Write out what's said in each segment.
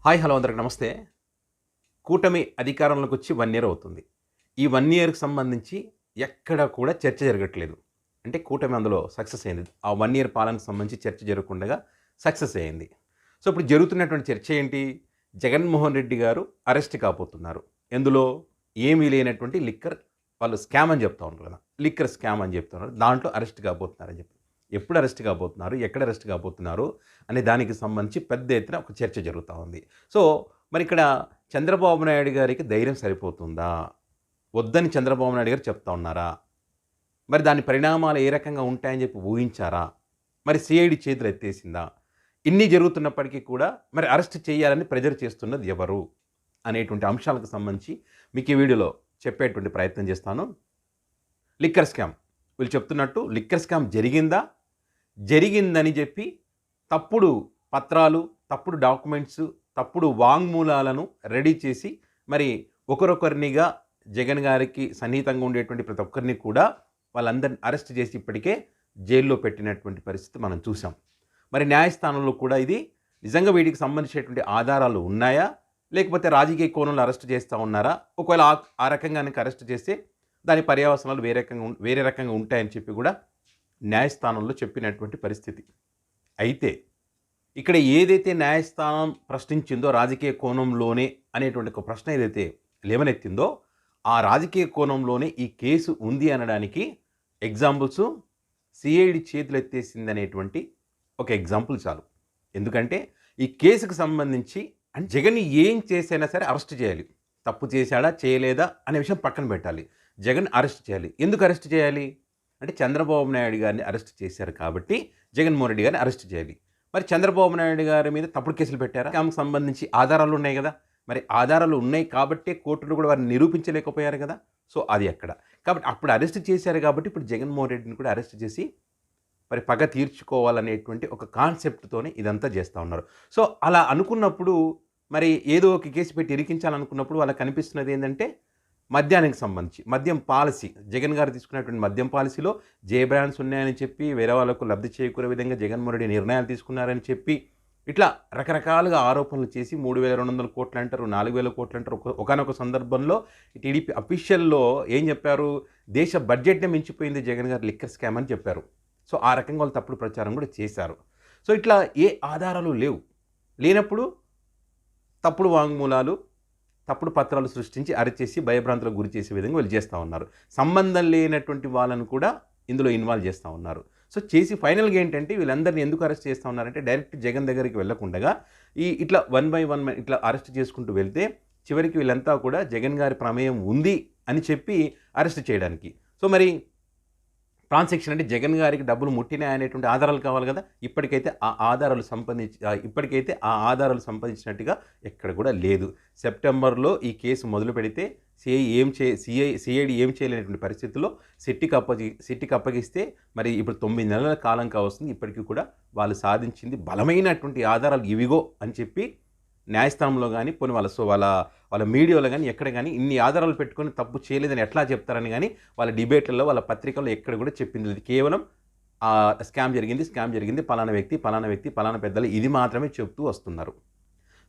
Hi hello అందరికి నమస్తే. కూటమి అధికారంలోకి వచ్చి 1 ఇయర్ అవుతుంది. ఈ 1 ఇయర్‌కి సంబంధించి ఎక్కడ కూడా చర్చ జరగట్లేదు. అంటే కూటమి అందులో సక్సెస్ అయింది. ఆ 1 ఇయర్ పాలనకు సంబంధించి చర్చ జరగకుండగా సక్సెస్ అయింది. సో, ఇప్పుడు జరుగుతున్నటువంటి చర్చ ఏంటి? జగన్మోహన్ రెడ్డి గారు అరెస్ట్ కాబోతున్నారు. ఎందులో? ఏమీ లేనటువంటి లిక్కర్ వాళ్ళు స్కామ్ అని చెప్తా ఉన్నారు కదా! లిక్కర్ స్కామ్ అని చెప్తున్నారు. దాంట్లో అరెస్ట్ కాబోతున్నారని చెప్పి. ఎప్పుడు అరెస్ట్ కాబోతున్నారు? ఎక్కడ అరెస్ట్ కాబోతున్నారు? అనే దానికి సంబంధించి పెద్ద ఎత్తున ఒక చర్చ జరుగుతా ఉంది. సో, మరిక్కడ చంద్రబాబు నాయుడు గారికి ధైర్యం సరిపోతుందా? వద్దని చంద్రబాబు నాయుడు గారు చెప్తా ఉన్నారా? మరి దాని పరిణామాలు ఏ రకంగా ఉంటాయని చెప్పి ఊహించారా? మరి సిఐడి చేతులు ఎత్తేసిందా? ఇన్ని జరుగుతున్నప్పటికీ కూడా మరి అరెస్ట్ చేయాలని ప్రెజర్ చేస్తున్నది ఎవరు? అనేటువంటి అంశాలకు సంబంధించి మీకు ఈ వీడియోలో చెప్పేటువంటి ప్రయత్నం చేస్తాను. Liquor scam. వీళ్ళు చెప్తున్నట్టు లిక్కర్ స్కామ్ జరిగిందా? జరిగిందని చెప్పి తప్పుడు పత్రాలు, తప్పుడు డాక్యుమెంట్స్, తప్పుడు వాంగ్మూలాలను రెడీ చేసి మరి ఒకరొకరినిగా జగన్ గారికి సన్నిహితంగా ఉండేటువంటి ప్రతి ఒక్కరిని కూడా వాళ్ళందరిని అరెస్ట్ చేసి ఇప్పటికే జైల్లో పెట్టినటువంటి పరిస్థితి మనం చూసాం. మరి న్యాయస్థానంలో కూడా ఇది నిజంగా వీటికి సంబంధించినటువంటి ఆధారాలు ఉన్నాయా? లేకపోతే రాజకీయ కోణంలో అరెస్ట్ చేస్తూ ఉన్నారా? ఒకవేళ ఆ రకంగా కనుక అరెస్ట్ చేస్తే దాని పర్యవసనాలు వేరే రకంగా ఉంటాయని చెప్పి కూడా న్యాయస్థానంలో చెప్పినటువంటి పరిస్థితి. అయితే ఇక్కడ ఏదైతే న్యాయస్థానం ప్రశ్నించిందో రాజకీయ కోణంలోనే అనేటువంటి ఒక ప్రశ్న ఏదైతే లేవనెత్తిందో ఆ రాజకీయ కోణంలోనే ఈ కేసు ఉంది అనడానికి ఎగ్జాంపుల్స్ సిఐడి చేతులు ఎత్తేసింది అనేటువంటి ఒక ఎగ్జాంపుల్ చాలు. ఎందుకంటే ఈ కేసుకు సంబంధించి జగన్ ఏం చేసైనా సరే అరెస్ట్ చేయాలి. తప్పు చేశాడా చేయలేదా అనే విషయం పక్కన పెట్టాలి. జగన్ అరెస్ట్ చేయాలి. ఎందుకు అరెస్ట్ చేయాలి అంటే చంద్రబాబు నాయుడు గారిని అరెస్ట్ చేశారు కాబట్టి జగన్మోహన్ రెడ్డి గారిని అరెస్ట్ చేయాలి. మరి చంద్రబాబు నాయుడు గారి మీద తప్పుడు కేసులు పెట్టారా? స్కామ్కి సంబంధించి ఆధారాలు ఉన్నాయి కదా. మరి ఆధారాలు ఉన్నాయి కాబట్టే కోర్టులు కూడా వారిని నిరూపించలేకపోయారు కదా. సో అది అక్కడ కాబట్టి అప్పుడు అరెస్ట్ చేశారు కాబట్టి ఇప్పుడు జగన్మోహన్ రెడ్డిని కూడా అరెస్ట్ చేసి మరి పగ తీర్చుకోవాలనేటువంటి ఒక కాన్సెప్ట్తోనే ఇదంతా చేస్తూ ఉన్నారు. సో అలా అనుకున్నప్పుడు మరి ఏదో ఒక కేసు పెట్టి ఇరికించాలనుకున్నప్పుడు వాళ్ళకి కనిపిస్తున్నది ఏంటంటే మద్యానికి సంబంధించి మద్యం పాలసీ జగన్ గారు తీసుకున్నటువంటి మద్యం పాలసీలో జే బ్రాండ్స్ ఉన్నాయని చెప్పి వేరే వాళ్ళకు లబ్ధి చేకూరే విధంగా జగన్మోహన్ రెడ్డి నిర్ణయాలు తీసుకున్నారని చెప్పి ఇట్లా రకరకాలుగా ఆరోపణలు చేసి 3,200 కోట్లు అంటారు, 4,000 కోట్లు అంటారు. ఒకనొక సందర్భంలో టీడీపీ అఫీషియల్లో ఏం చెప్పారు? దేశ బడ్జెట్నే మించిపోయింది జగన్ గారు లిక్కర్ స్కామ్ అని చెప్పారు. సో ఆ రకంగా వాళ్ళు తప్పుడు ప్రచారం కూడా చేశారు. సో ఇట్లా ఏ ఆధారాలు లేనప్పుడు తప్పుడు వాంగ్మూలాలు, తప్పుడు పత్రాలు సృష్టించి అరెస్ట్ భయభ్రాంతులకు గురి చేసే విధంగా వీళ్ళు చేస్తూ ఉన్నారు. సంబంధం లేనటువంటి వాళ్ళను కూడా ఇందులో ఇన్వాల్వ్ చేస్తూ ఉన్నారు. సో చేసి ఫైనల్గా ఏంటంటే వీళ్ళందరినీ ఎందుకు అరెస్ట్ చేస్తూ ఉన్నారంటే డైరెక్ట్ జగన్ దగ్గరికి వెళ్ళకుండా ఇట్లా 1 by 1 ఇట్లా అరెస్ట్ చేసుకుంటూ వెళ్తే చివరికి వీళ్ళంతా కూడా జగన్ గారి ప్రమేయం ఉంది అని చెప్పి అరెస్ట్ చేయడానికి. సో మరి ట్రాన్సాక్షన్ అంటే జగన్ గారికి డబ్బులు ముట్టినాయి అనేటువంటి ఆధారాలు కావాలి కదా. ఇప్పటికైతే ఆ ఆధారాలు సంపాదించినట్టుగా ఎక్కడ కూడా లేదు. సెప్టెంబర్లో ఈ కేసు మొదలు పెడితే సిఐడి ఏం చేయలేనటువంటి పరిస్థితుల్లో సిట్టికి అప్పగిస్తే మరి ఇప్పుడు 9 నెలల కాలం కావస్తుంది. ఇప్పటికీ కూడా వాళ్ళు సాధించింది బలమైనటువంటి ఆధారాలు ఇవిగో అని చెప్పి న్యాయస్థానంలో కానీ పోనీ వాళ్ళ మీడియాలో కానీ ఎక్కడ కానీ ఇన్ని ఆధారాలు పెట్టుకొని తప్పు చేయలేదని ఎట్లా చెప్తారని కానీ వాళ్ళ డిబేట్లలో వాళ్ళ పత్రికల్లో ఎక్కడ కూడా చెప్పింది లేదు. కేవలం స్కామ్ జరిగింది పలానా వ్యక్తి పలానా పెద్దలు ఇది మాత్రమే చెప్తూ వస్తున్నారు.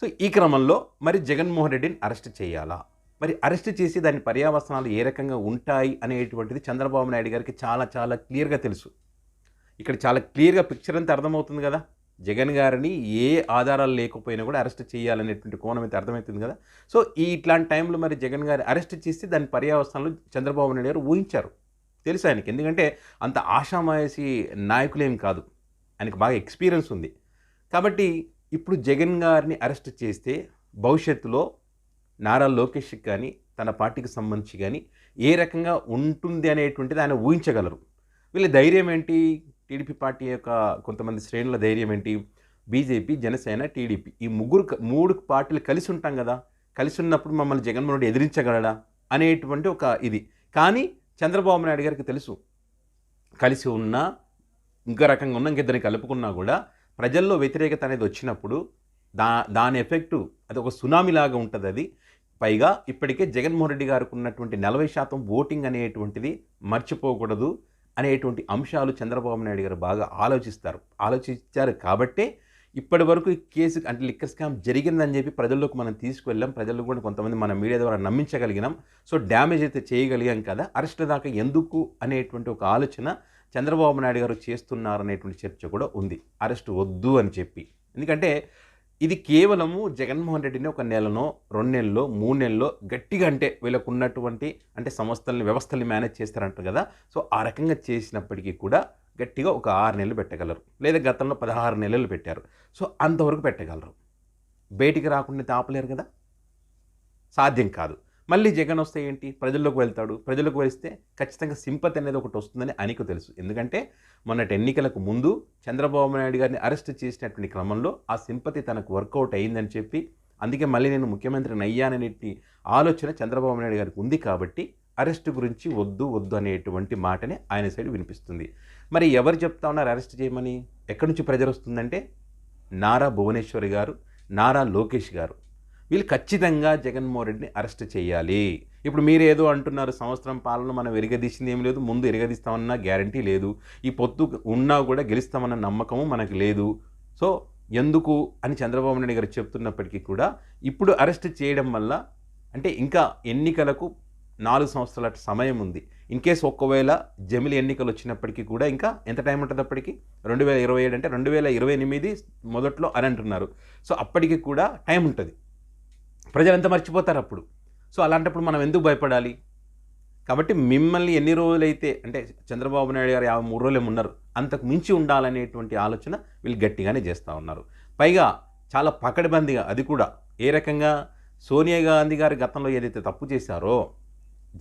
సో ఈ క్రమంలో మరి జగన్మోహన్ రెడ్డిని అరెస్ట్ చేయాలా? మరి అరెస్ట్ చేసి దాని పర్యవసనాలు ఏ రకంగా ఉంటాయి అనేటువంటిది చంద్రబాబు నాయుడు గారికి చాలా చాలా క్లియర్గా తెలుసు. ఇక్కడ చాలా క్లియర్గా పిక్చర్ అంతా అర్థమవుతుంది కదా. జగన్ గారిని ఏ ఆధారాలు లేకపోయినా కూడా అరెస్ట్ చేయాలనేటువంటి కోణం అయితే అర్థమవుతుంది కదా. సో ఇట్లాంటి టైంలో మరి జగన్ గారి అరెస్ట్ చేసి దాని పర్యవసనాలు చంద్రబాబు నాయుడు గారు ఊహించారు. తెలుసు ఆయనకి. ఎందుకంటే అంత ఆషామాయసి నాయకులేం కాదు, ఆయనకు బాగా ఎక్స్పీరియన్స్ ఉంది. కాబట్టి ఇప్పుడు జగన్ గారిని అరెస్ట్ చేస్తే భవిష్యత్తులో నారా లోకేష్కి కానీ తన పార్టీకి సంబంధించి కానీ ఏ రకంగా ఉంటుంది అనేటువంటిది ఆయన ఊహించగలరు. వీళ్ళ ధైర్యం ఏంటి? టీడీపీ పార్టీ యొక్క కొంతమంది శ్రేణుల ధైర్యం ఏంటి? బీజేపీ, జనసేన, టీడీపీ ఈ 3 పార్టీలు కలిసి ఉంటాం కదా. కలిసి ఉన్నప్పుడు మమ్మల్ని జగన్మోహన్ రెడ్డి ఎదిరించగలడా అనేటువంటి ఒక ఇది. కానీ చంద్రబాబు నాయుడు గారికి తెలుసు, కలిసి ఉన్నా ఇంకో రకంగా ఉన్నా ఇంకిద్దరిని కలుపుకున్నా కూడా ప్రజల్లో వ్యతిరేకత అనేది వచ్చినప్పుడు దాని ఎఫెక్టు అది ఒక సునామీ లాగా ఉంటుంది. అది పైగా ఇప్పటికే జగన్మోహన్ రెడ్డి గారికి ఉన్నటువంటి 40% ఓటింగ్ అనేటువంటిది మర్చిపోకూడదు అనేటువంటి అంశాలు చంద్రబాబు నాయుడు గారు బాగా ఆలోచించారు కాబట్టే ఇప్పటి వరకు ఈ కేసు అంటే లిక్కర్ స్కామ్ జరిగిందని చెప్పి ప్రజల్లోకి మనం తీసుకువెళ్ళాం. ప్రజలు కూడా కొంతమంది మన మీడియా ద్వారా నమ్మించగలిగినాం. సో డ్యామేజ్ అయితే చేయగలిగాం కదా, అరెస్ట్ దాకా ఎందుకు అనేటువంటి ఒక ఆలోచన చంద్రబాబు నాయుడు గారు చేస్తున్నారనేటువంటి చర్చ కూడా ఉంది, అరెస్ట్ వద్దు అని చెప్పి. ఎందుకంటే ఇది కేవలము జగన్మోహన్ రెడ్డిని ఒక నెలనో 2 నెలల్లో 3 నెలల్లో గట్టిగా అంటే వీళ్ళకు ఉన్నటువంటి అంటే సంస్థల్ని వ్యవస్థల్ని మేనేజ్ చేస్తారంటారు కదా, సో ఆ రకంగా చేసినప్పటికీ కూడా గట్టిగా ఒక 6 నెలలు పెట్టగలరు, లేదా గతంలో 16 నెలలు పెట్టారు. సో అంతవరకు పెట్టగలరు, బయటికి రాకుండా ఆపలేరు కదా, సాధ్యం కాదు. మళ్ళీ జగన్ వస్తే ఏంటి, ప్రజల్లోకి వెళ్తాడు. ప్రజలకు వెళ్తే ఖచ్చితంగా సింపతి అనేది ఒకటి వస్తుందని ఆయనకు తెలుసు. ఎందుకంటే మొన్నటి ఎన్నికలకు ముందు చంద్రబాబు నాయుడు గారిని అరెస్ట్ చేసినటువంటి క్రమంలో ఆ సింపతి తనకు వర్కౌట్ అయిందని చెప్పి, అందుకే మళ్ళీ నేను ముఖ్యమంత్రిని అయ్యాననేటి ఆలోచన చంద్రబాబు నాయుడు గారికి ఉంది కాబట్టి అరెస్ట్ గురించి వద్దు వద్దు అనేటువంటి మాటనే ఆయన సైడ్ వినిపిస్తుంది. మరి ఎవరు చెప్తా ఉన్నారు అరెస్ట్ చేయమని? ఎక్కడి నుంచి ప్రెజర్ వస్తుందంటే నారా భువనేశ్వరి గారు, నారా లోకేష్ గారు, వీళ్ళు ఖచ్చితంగా జగన్మోహన్ రెడ్డిని అరెస్ట్ చేయాలి. ఇప్పుడు మీరు ఏదో అంటున్నారు, సంవత్సరం పాలన మనం ఎరగదీసింది ఏం లేదు, ముందు ఎరగదీస్తామన్న గ్యారంటీ లేదు, ఈ పొత్తు ఉన్నా కూడా గెలుస్తామన్న నమ్మకము మనకు లేదు. సో ఎందుకు అని చంద్రబాబు నాయుడు గారు చెప్తున్నప్పటికీ కూడా ఇప్పుడు అరెస్ట్ చేయడం వల్ల అంటే ఇంకా ఎన్నికలకు 4 సంవత్సరాల సమయం ఉంది. ఇన్కేస్ ఒకవేళ జమిలి ఎన్నికలు వచ్చినప్పటికీ కూడా ఇంకా ఎంత టైం ఉంటుంది అప్పటికి? 2027 అంటే 2028 మొదట్లో అని అంటున్నారు. సో అప్పటికి కూడా టైం ఉంటుంది, ప్రజలంతా మర్చిపోతారు అప్పుడు. సో అలాంటప్పుడు మనం ఎందుకు భయపడాలి? కాబట్టి మిమ్మల్ని ఎన్ని రోజులైతే అంటే చంద్రబాబు నాయుడు గారు 53 రోజులు ఉన్నారు, అంతకు మించి ఉండాలనేటువంటి ఆలోచన వీళ్ళు గట్టిగానే చేస్తూ ఉన్నారు. పైగా చాలా పకడ్బందీగా, అది కూడా ఏ రకంగా, సోనియా గాంధీ గారు గతంలో ఏదైతే తప్పు చేశారో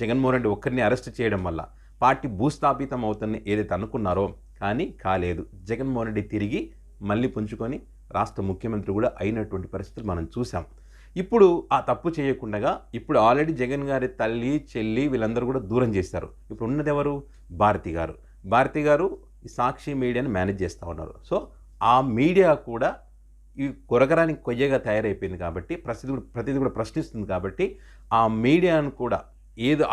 జగన్మోహన్ రెడ్డి ఒక్కరిని అరెస్ట్ చేయడం వల్ల పార్టీ భూస్థాపితం అవుతుందని ఏదైతే అనుకున్నారో కానీ కాలేదు. జగన్మోహన్ రెడ్డి తిరిగి మళ్ళీ పుంజుకొని రాష్ట్ర ముఖ్యమంత్రి కూడా అయినటువంటి పరిస్థితులు మనం చూసాం. ఇప్పుడు ఆ తప్పు చేయకుండా ఇప్పుడు ఆల్రెడీ జగన్ గారి తల్లి, చెల్లి వీళ్ళందరూ కూడా దూరం చేశారు. ఇప్పుడు ఉన్నది ఎవరు? భారతి గారు. భారతి గారు ఈ సాక్షి మీడియాని మేనేజ్ చేస్తూ ఉన్నారు. సో ఆ మీడియా కూడా ఈ కొరగరానికి కొయ్యగా తయారైపోయింది కాబట్టి ప్రతిదీ కూడా ప్రశ్నిస్తుంది కాబట్టి ఆ మీడియాను కూడా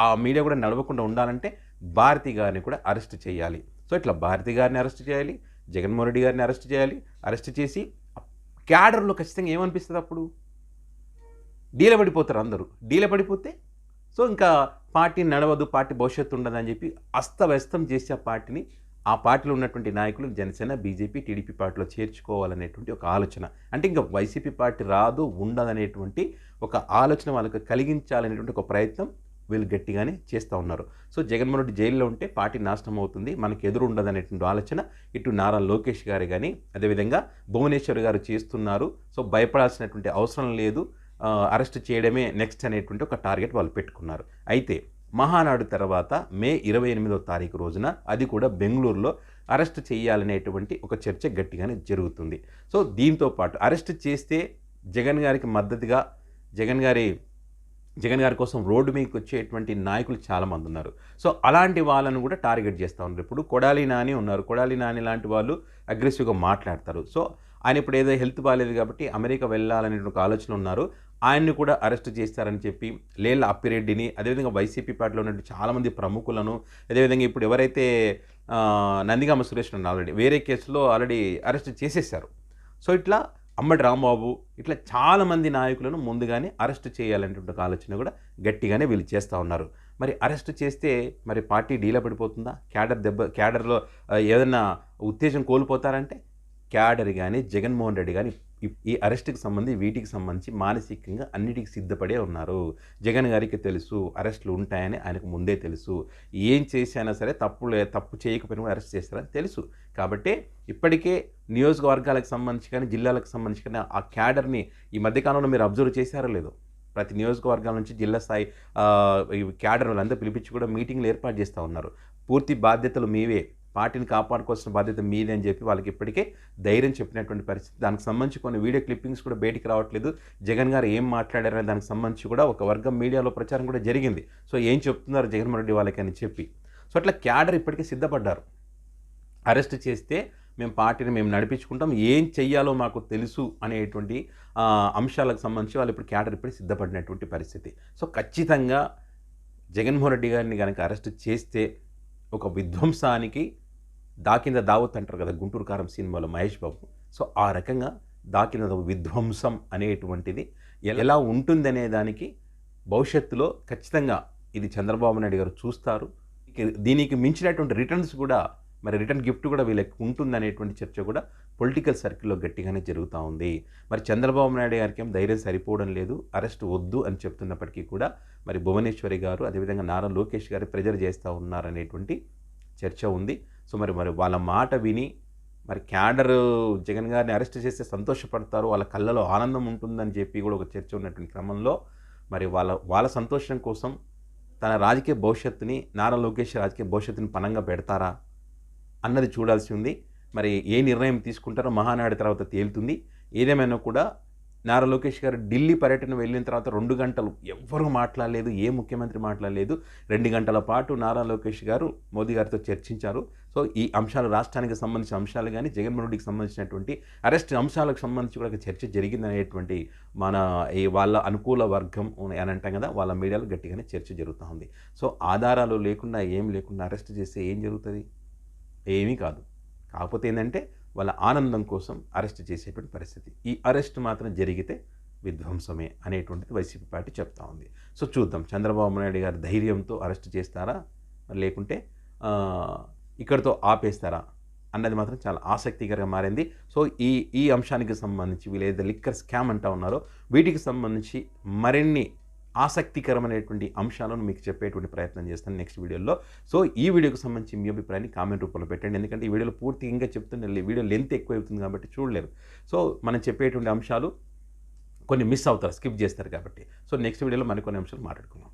ఆ మీడియా కూడా నడవకుండా ఉండాలంటే భారతి గారిని కూడా అరెస్ట్ చేయాలి. సో ఇట్లా భారతి గారిని అరెస్ట్ చేయాలి, జగన్మోహన్ రెడ్డి గారిని అరెస్ట్ చేయాలి. అరెస్ట్ చేసి క్యాడర్లో ఖచ్చితంగా ఏమనిపిస్తుంది అప్పుడు? డీలపడిపోతారు అందరూ. డీలపడిపోతే సో ఇంకా పార్టీ నడవదు, పార్టీ భవిష్యత్తు ఉండదని చెప్పి అస్తవ్యస్తం చేసి ఆ పార్టీలో ఉన్నటువంటి నాయకులు జనసేన, బీజేపీ, టీడీపీ పార్టీలో చేర్చుకోవాలనేటువంటి ఒక ఆలోచన. అంటే ఇంకా వైసీపీ పార్టీ రాదు, ఉండదనేటువంటి ఒక ఆలోచన వాళ్ళకి కలిగించాలనేటువంటి ఒక ప్రయత్నం వీళ్ళు గట్టిగానే చేస్తూ ఉన్నారు. సో జగన్మోహన్ రెడ్డి జైల్లో ఉంటే పార్టీ నాశనం అవుతుంది, మనకు ఎదురు ఉండదనేటువంటి ఆలోచన ఇటు నారా లోకేష్ గారు కానీ అదేవిధంగా భువనేశ్వర్ గారు చేస్తున్నారు. సో భయపడాల్సినటువంటి అవసరం లేదు, అరెస్ట్ చేయడమే నెక్స్ట్ అనేటువంటి ఒక టార్గెట్ వాళ్ళు పెట్టుకున్నారు. అయితే మహానాడు తర్వాత మే 28వ తారీఖు రోజున అది కూడా బెంగళూరులో అరెస్ట్ చేయాలనేటువంటి ఒక చర్చ గట్టిగానే జరుగుతుంది. సో దీంతో పాటు అరెస్ట్ చేస్తే జగన్ గారికి మద్దతుగా జగన్ గారి కోసం రోడ్డు మీదకి వచ్చేటువంటి నాయకులు చాలామంది ఉన్నారు. సో అలాంటి వాళ్ళను కూడా టార్గెట్ చేస్తూ ఉన్నారు. ఇప్పుడు కొడాలి నాని ఉన్నారు. కొడాలి నాని లాంటి వాళ్ళు అగ్రెసివ్గా మాట్లాడతారు. సో ఆయన ఇప్పుడు ఏదో హెల్త్ బాగాలేదు కాబట్టి అమెరికా వెళ్ళాలనే ఒక ఆలోచన ఉన్నారు. ఆయన్ని కూడా అరెస్ట్ చేస్తారని చెప్పి లేళ్ల అప్పిరెడ్డిని, అదేవిధంగా వైసీపీ పార్టీలో ఉన్న చాలామంది ప్రముఖులను, అదేవిధంగా ఇప్పుడు ఎవరైతే నందిగామ సురేష్ ఆల్రెడీ వేరే కేసులో ఆల్రెడీ అరెస్ట్ చేసేసారు. సో ఇట్లా అంబటి రాంబాబు, ఇట్లా చాలామంది నాయకులను ముందుగానే అరెస్ట్ చేయాలనేటువంటి ఒక ఆలోచన కూడా గట్టిగానే వీళ్ళు చేస్తూ ఉన్నారు. మరి అరెస్ట్ చేస్తే మరి పార్టీ డీలా పడిపోతుందా? క్యాడర్లో ఏదైనా ఉత్తేజం కోల్పోతారంటే క్యాడర్ కానీ జగన్మోహన్ రెడ్డి కానీ ఈ అరెస్ట్కి వీటికి సంబంధించి మానసికంగా అన్నిటికీ సిద్ధపడే ఉన్నారు. జగన్ గారికి తెలుసు అరెస్టులు ఉంటాయని ఆయనకు ముందే తెలుసు. ఏం చేసినా సరే తప్పు చేయకపోయినా అరెస్ట్ చేస్తారని తెలుసు. కాబట్టి ఇప్పటికే నియోజకవర్గాలకు సంబంధించి కానీ జిల్లాలకు సంబంధించి కానీ ఆ క్యాడర్ని ఈ మధ్యకాలంలో మీరు అబ్జర్వ్ చేశారో లేదో, ప్రతి నియోజకవర్గాల నుంచి జిల్లా స్థాయి క్యాడర్ వాళ్ళందరూ పిలిపించి కూడా మీటింగ్లు ఏర్పాటు చేస్తూ ఉన్నారు. పూర్తి బాధ్యతలు మీవే, పార్టీని కాపాడుకోవాల్సిన బాధ్యత మీదే అని చెప్పి వాళ్ళకి ఇప్పటికే ధైర్యం చెప్పినటువంటి పరిస్థితి. దానికి సంబంధించి కొన్ని వీడియో క్లిప్పింగ్స్ కూడా బయటికి రావట్లేదు. జగన్ గారు ఏం మాట్లాడారనే దానికి సంబంధించి కూడా ఒక వర్గం మీడియాలో ప్రచారం కూడా జరిగింది. సో ఏం చెప్తున్నారు జగన్మోహన్ రెడ్డి వాళ్ళకి అని చెప్పి. సో అట్లా క్యాడర్ ఇప్పటికే సిద్ధపడ్డారు. అరెస్ట్ చేస్తే మేము నడిపించుకుంటాం, ఏం చెయ్యాలో మాకు తెలుసు అనేటువంటి అంశాలకు సంబంధించి వాళ్ళు ఇప్పుడు క్యాడర్ ఇప్పుడు సిద్ధపడినటువంటి పరిస్థితి. సో ఖచ్చితంగా జగన్మోహన్ రెడ్డి గారిని కనుక అరెస్ట్ చేస్తే ఒక విధ్వంసానికి దావత్ అంటారు కదా గుంటూరు కారం సినిమాలో మహేష్ బాబు. సో ఆ రకంగా దాకిన విధ్వంసం అనేటువంటిది ఎలా ఉంటుందనే దానికి భవిష్యత్తులో ఖచ్చితంగా ఇది చంద్రబాబు నాయుడు గారు చూస్తారు. దీనికి మించినటువంటి రిటర్న్స్ కూడా మరి రిటర్న్ గిఫ్ట్ కూడా వీళ్ళకి ఉంటుందనేటువంటి చర్చ కూడా పొలిటికల్ సర్కిల్లో గట్టిగానే జరుగుతూ ఉంది. మరి చంద్రబాబు నాయుడు గారికి ఏం ధైర్యం సరిపోవడం లేదు, అరెస్ట్ వద్దు అని చెప్తున్నప్పటికీ కూడా మరి భువనేశ్వరి గారు అదేవిధంగా నారా లోకేష్ గారు ప్రెజర్ చేస్తూ ఉన్నారనేటువంటి చర్చ ఉంది. సో మరి వాళ్ళ మాట విని మరి క్యాడర్ జగన్ గారిని అరెస్ట్ చేస్తే సంతోషపడతారు, వాళ్ళ కళ్ళలో ఆనందం ఉంటుందని చెప్పి కూడా ఒక చర్చ ఉన్నటువంటి క్రమంలో మరి వాళ్ళ సంతోషం కోసం తన రాజకీయ భవిష్యత్తుని నారా లోకేష్ రాజకీయ భవిష్యత్తుని పణంగా పెడతారా అన్నది చూడాల్సి ఉంది. మరి ఏ నిర్ణయం తీసుకుంటారో మహానాడు తర్వాత తేలుతుంది. ఏదేమైనా కూడా నారా లోకేష్ గారు ఢిల్లీ పర్యటన వెళ్ళిన తర్వాత 2 గంటలు ఎవ్వరూ మాట్లాడలేదు, ఏ ముఖ్యమంత్రి మాట్లాడలేదు. 2 గంటల పాటు నారా లోకేష్ గారు మోదీ గారితో చర్చించారు. సో ఈ అంశాలు రాష్ట్రానికి సంబంధించిన అంశాలు కానీ జగన్మోహన్ రెడ్డికి సంబంధించినటువంటి అరెస్ట్ అంశాలకు సంబంధించి కూడా చర్చ జరిగిందనేటువంటి మన ఈ వాళ్ళ అనుకూల వర్గం అని అంటాం కదా, వాళ్ళ మీడియాలో గట్టిగానే చర్చ జరుగుతూ ఉంది. సో ఆధారాలు లేకుండా ఏం లేకుండా అరెస్ట్ చేస్తే ఏం జరుగుతుంది? ఏమీ కాదు. కాకపోతే ఏంటంటే వాళ్ళ ఆనందం కోసం అరెస్ట్ చేసేటువంటి పరిస్థితి. ఈ అరెస్ట్ మాత్రం జరిగితే విధ్వంసమే అనేటువంటిది వైసీపీ పార్టీ చెప్తా ఉంది. సో చూద్దాం చంద్రబాబు నాయుడు గారి ధైర్యంతో అరెస్ట్ చేస్తారా లేకుంటే ఇక్కడితో ఆపేస్తారా అన్నది మాత్రం చాలా ఆసక్తికరంగా మారింది. సో ఈ అంశానికి సంబంధించి వీళ్ళు ఏదైతే లిక్కర్ స్కామ్ అంటూ ఉన్నారో వీటికి సంబంధించి మరిన్ని ఆసక్తికరమైనటువంటి అంశాలను మీకు చెప్పేటువంటి ప్రయత్నం చేస్తాను నెక్స్ట్ వీడియోలో. సో ఈ వీడియోకి సంబంధించి మీ అభిప్రాయాన్ని కామెంట్ రూపంలో పెట్టండి. ఎందుకంటే ఈ వీడియోలో పూర్తిగా ఇంకా చెప్తుండే వీడియో లెంత్ ఎక్కువ అవుతుంది కాబట్టి చూడలేరు. సో మనం చెప్పేటువంటి అంశాలు కొన్ని మిస్ అవుతారు, స్కిప్ చేస్తారు కాబట్టి. సో నెక్స్ట్ వీడియోలో మరికొన్ని అంశాలు మాట్లాడుకుందాం.